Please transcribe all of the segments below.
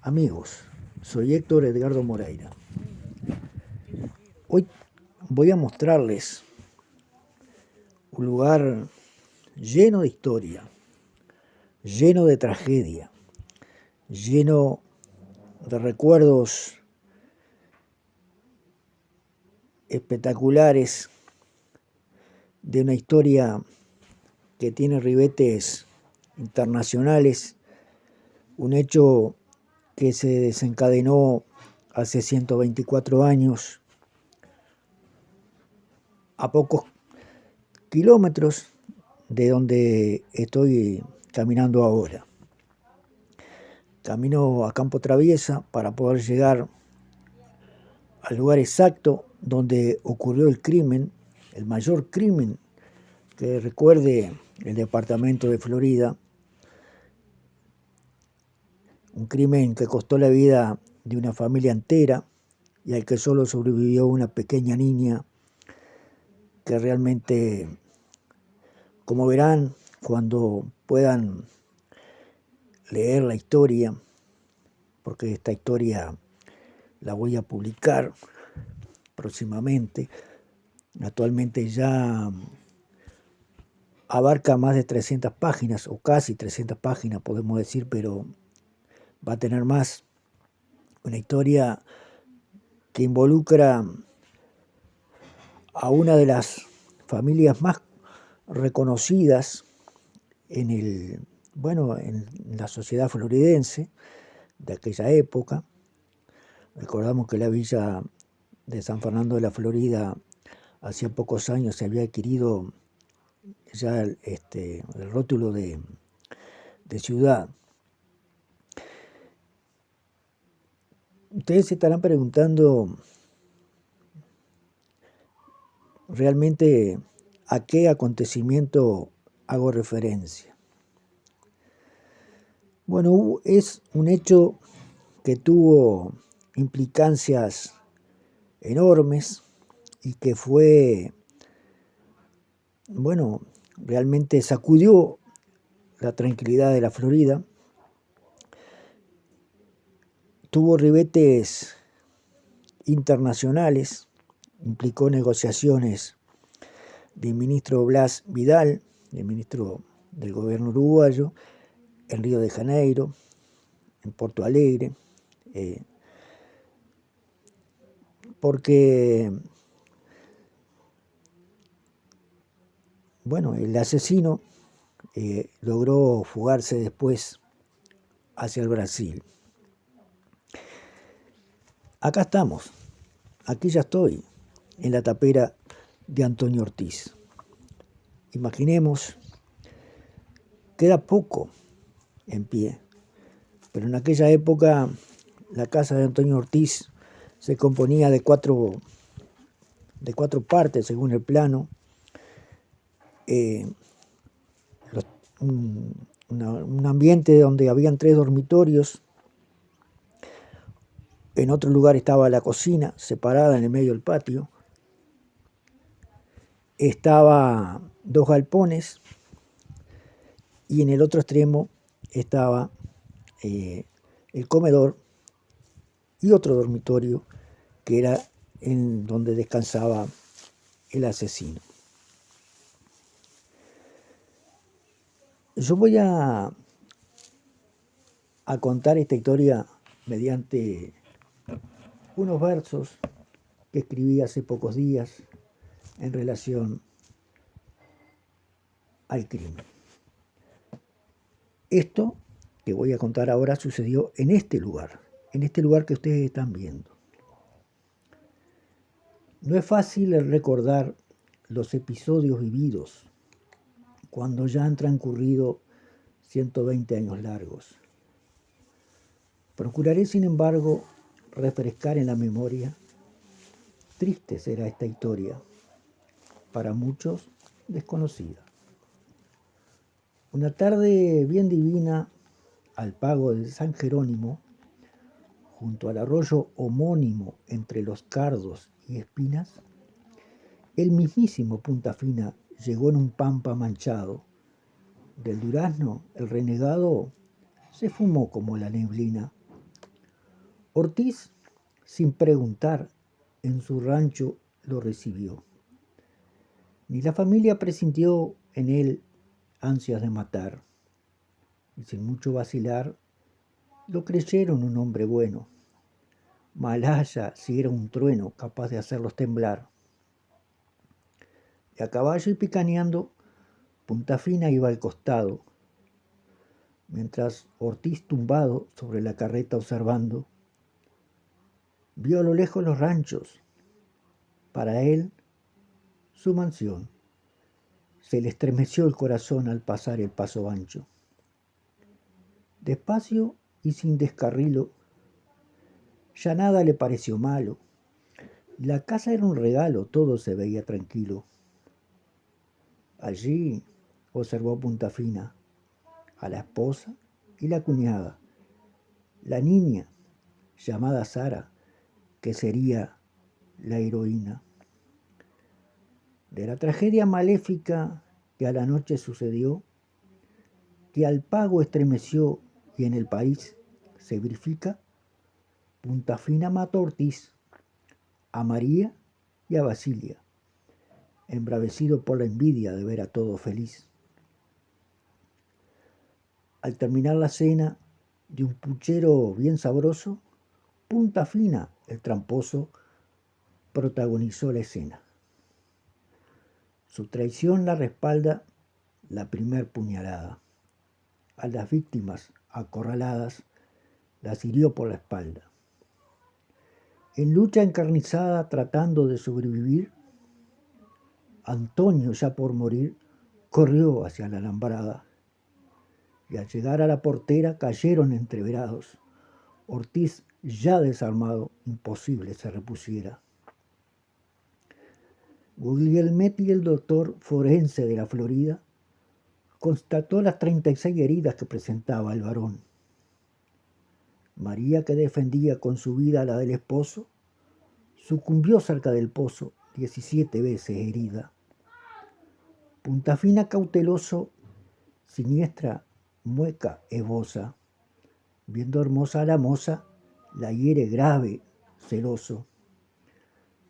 Amigos, soy Héctor Edgardo Moreira. Hoy voy a mostrarles un lugar lleno de historia, lleno de tragedia, lleno de recuerdos espectaculares de una historia que tiene ribetes internacionales, un hecho que se desencadenó hace 124 años, a pocos kilómetros de donde estoy caminando ahora. Camino a campo traviesa para poder llegar al lugar exacto donde ocurrió el crimen, el mayor crimen que recuerde el departamento de Florida, un crimen que costó la vida de una familia entera y al que solo sobrevivió una pequeña niña que realmente, como verán cuando puedan leer la historia, porque esta historia la voy a publicar próximamente. Actualmente ya abarca más de 300 páginas, o casi 300 páginas podemos decir, pero va a tener más. Una historia que involucra a una de las familias más reconocidas en la sociedad floridense de aquella época. Recordamos que la villa de San Fernando de la Florida hacía pocos años se había adquirido ya el rótulo de ciudad. Ustedes se estarán preguntando realmente a qué acontecimiento hago referencia. Bueno, es un hecho que tuvo implicancias enormes y que fue, realmente sacudió la tranquilidad de la Florida. Tuvo ribetes internacionales, implicó negociaciones del ministro Blas Vidal, el ministro del gobierno uruguayo, en Río de Janeiro, en Porto Alegre, porque el asesino logró fugarse después hacia el Brasil. Acá estamos, aquí ya estoy, en la tapera de Antonio Ortiz. Imaginemos, queda poco en pie, pero en aquella época la casa de Antonio Ortiz se componía de cuatro partes según el plano. Un ambiente donde habían 3 dormitorios. En otro lugar estaba la cocina, separada en el medio del patio. Estaba 2 galpones y en el otro extremo estaba el comedor y otro dormitorio que era en donde descansaba el asesino. Yo voy a contar esta historia mediante unos versos que escribí hace pocos días en relación al crimen. Esto que voy a contar ahora sucedió en este lugar que ustedes están viendo. No es fácil recordar los episodios vividos cuando ya han transcurrido 120 años largos. Procuraré, sin embargo, refrescar en la memoria. Triste será esta historia, para muchos desconocida. Una tarde bien divina, al pago de San Jerónimo, junto al arroyo homónimo entre los cardos y espinas, el mismísimo Punta Fina llegó en un pampa manchado. Del durazno, el renegado se fumó como la neblina, Ortiz, sin preguntar, en su rancho lo recibió. Ni la familia presintió en él ansias de matar, y sin mucho vacilar, lo creyeron un hombre bueno. Malaya si era un trueno capaz de hacerlos temblar. Y a caballo y picaneando, Punta Fina iba al costado, mientras Ortiz, tumbado sobre la carreta observando, vio a lo lejos los ranchos. Para él, su mansión. Se le estremeció el corazón al pasar el paso ancho. Despacio y sin descarrilo, ya nada le pareció malo. La casa era un regalo, todo se veía tranquilo. Allí observó Punta Fina a la esposa y la cuñada, la niña llamada Sara, que sería la heroína de la tragedia maléfica que a la noche sucedió, que al pago estremeció y en el país se verifica. Punta Fina mató a Ortiz, a María y a Basilia, embravecido por la envidia de ver a todo feliz. Al terminar la cena de un puchero bien sabroso, Punta Fina, el tramposo, protagonizó la escena. Su traición la respalda la primer puñalada. A las víctimas acorraladas las hirió por la espalda. En lucha encarnizada tratando de sobrevivir, Antonio, ya por morir, corrió hacia la alambrada y al llegar a la portera cayeron entreverados. Ortiz, ya desarmado, imposible se repusiera. Guglielmetti, el doctor forense de la Florida, constató las 36 heridas que presentaba el varón. María, que defendía con su vida la del esposo, sucumbió cerca del pozo, 17 veces herida. Punta Fina, cauteloso, siniestra, mueca, esboza, viendo hermosa a la moza, la hiere grave, celoso.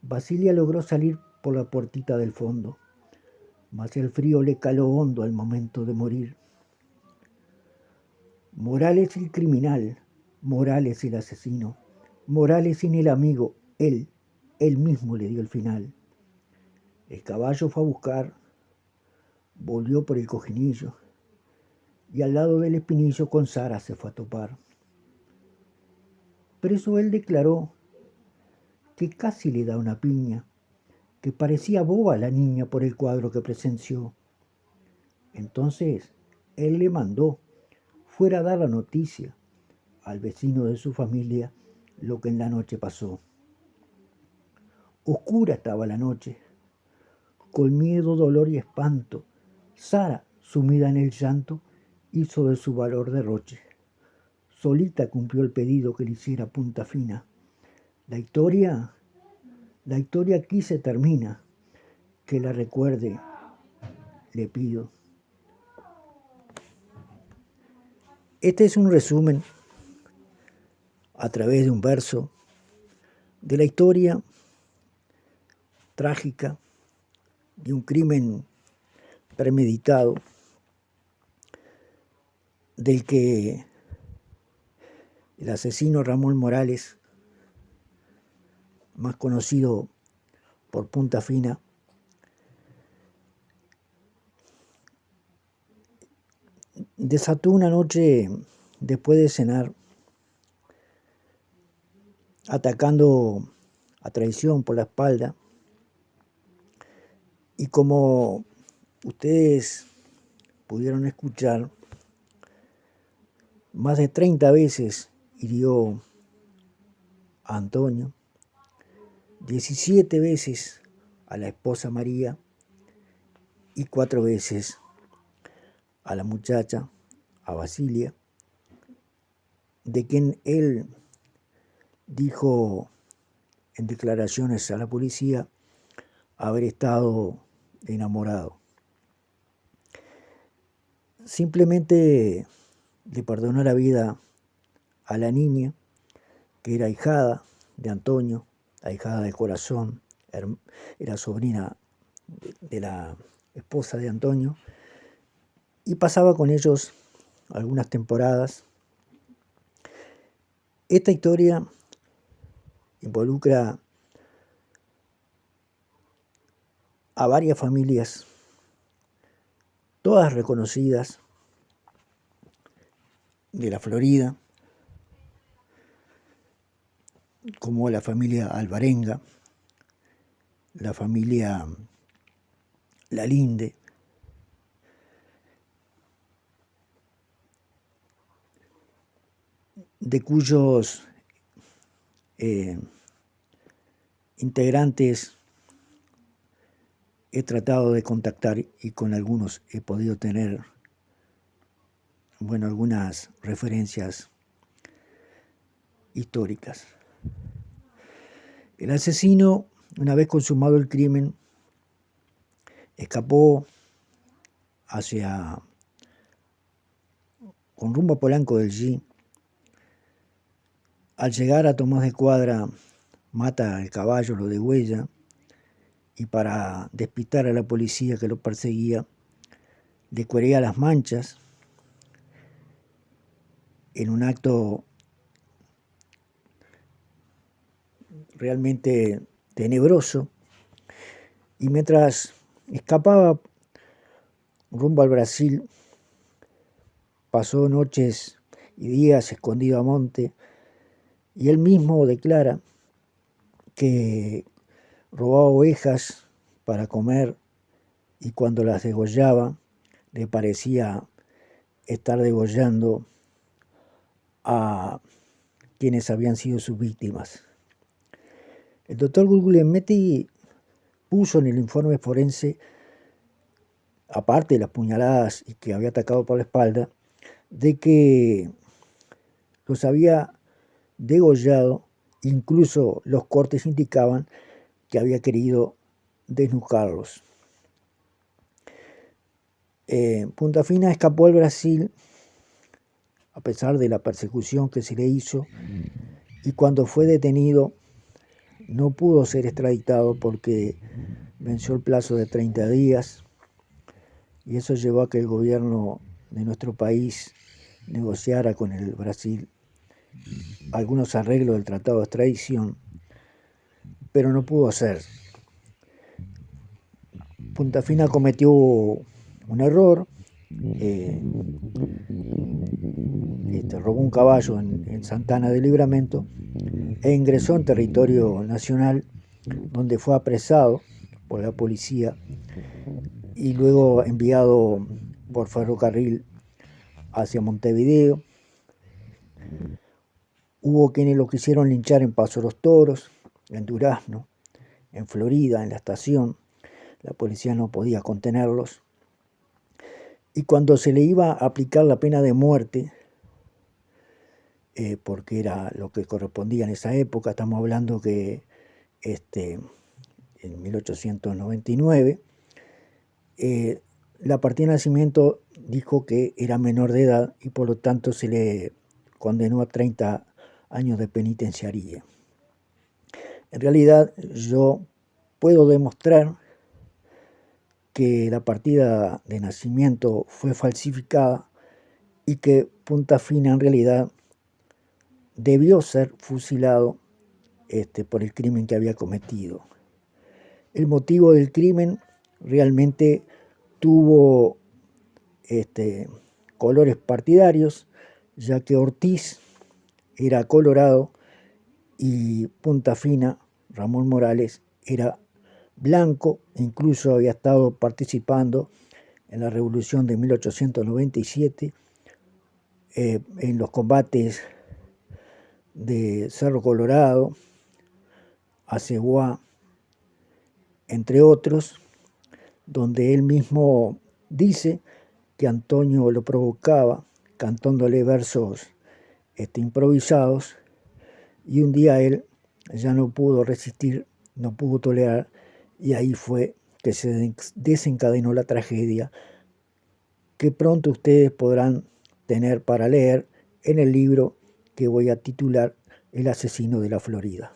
Basilia logró salir por la puertita del fondo, mas el frío le caló hondo al momento de morir. Morales el criminal, Morales el asesino, Morales sin el amigo, él mismo le dio el final. El caballo fue a buscar, volvió por el cojinillo, y al lado del espinillo con Sara se fue a topar. Preso él declaró que casi le da una piña, que parecía boba la niña por el cuadro que presenció. Entonces él le mandó fuera a dar la noticia al vecino de su familia lo que en la noche pasó. Oscura estaba la noche, con miedo, dolor y espanto. Sara, sumida en el llanto, hizo de su valor derroche. Solita cumplió el pedido que le hiciera Punta Fina. La historia aquí se termina. Que la recuerde, le pido. Este es un resumen a través de un verso de la historia trágica de un crimen premeditado del que el asesino Ramón Morales, más conocido por Punta Fina, desató una noche después de cenar, atacando a traición por la espalda, y como ustedes pudieron escuchar, más de 30 veces hirió a Antonio, 17 veces a la esposa María y 4 veces a la muchacha, a Basilia, de quien él dijo en declaraciones a la policía haber estado enamorado. Simplemente le perdonó la vida a la niña, que era ahijada de Antonio, ahijada de corazón, era sobrina de la esposa de Antonio, y pasaba con ellos algunas temporadas. Esta historia involucra a varias familias, todas reconocidas, de la Florida, como la familia Alvarenga, la familia Lalinde, de cuyos integrantes he tratado de contactar y con algunos he podido tener, algunas referencias históricas. El asesino, una vez consumado el crimen, escapó con rumbo a Polanco del G. Al llegar a Tomás de Cuadra, mata al caballo, lo degüella, y para despistar a la policía que lo perseguía, le cuerea las manchas en un acto realmente tenebroso, y mientras escapaba rumbo al Brasil, pasó noches y días escondido a monte, y él mismo declara que robaba ovejas para comer, y cuando las degollaba le parecía estar degollando a quienes habían sido sus víctimas. El doctor Guglielmetti puso en el informe forense, aparte de las puñaladas y que había atacado por la espalda, de que los había degollado, incluso los cortes indicaban que había querido desnucarlos. Punta Fina escapó al Brasil a pesar de la persecución que se le hizo, y cuando fue detenido no pudo ser extraditado porque venció el plazo de 30 días, y eso llevó a que el gobierno de nuestro país negociara con el Brasil algunos arreglos del tratado de extradición, pero no pudo ser. Punta Fina cometió un error, robó un caballo en Santana de Livramento e ingresó en territorio nacional, donde fue apresado por la policía y luego enviado por ferrocarril hacia Montevideo. Hubo quienes lo quisieron linchar en Paso de los Toros, en Durazno, en Florida, en la estación. La policía no podía contenerlos. Y cuando se le iba a aplicar la pena de muerte, porque era lo que correspondía en esa época, estamos hablando que en 1899, la partida de nacimiento dijo que era menor de edad y por lo tanto se le condenó a 30 años de penitenciaría. En realidad yo puedo demostrar que la partida de nacimiento fue falsificada y que Punta Fina en realidad debió ser fusilado por el crimen que había cometido. El motivo del crimen realmente tuvo colores partidarios, ya que Ortiz era colorado y Punta Fina, Ramón Morales, era blanco, incluso había estado participando en la revolución de 1897, en los combates de Cerro Colorado, Aceguá, entre otros, donde él mismo dice que Antonio lo provocaba cantándole versos improvisados, y un día él ya no pudo resistir, no pudo tolerar, y ahí fue que se desencadenó la tragedia que pronto ustedes podrán tener para leer en el libro que voy a titular el asesino de la Florida.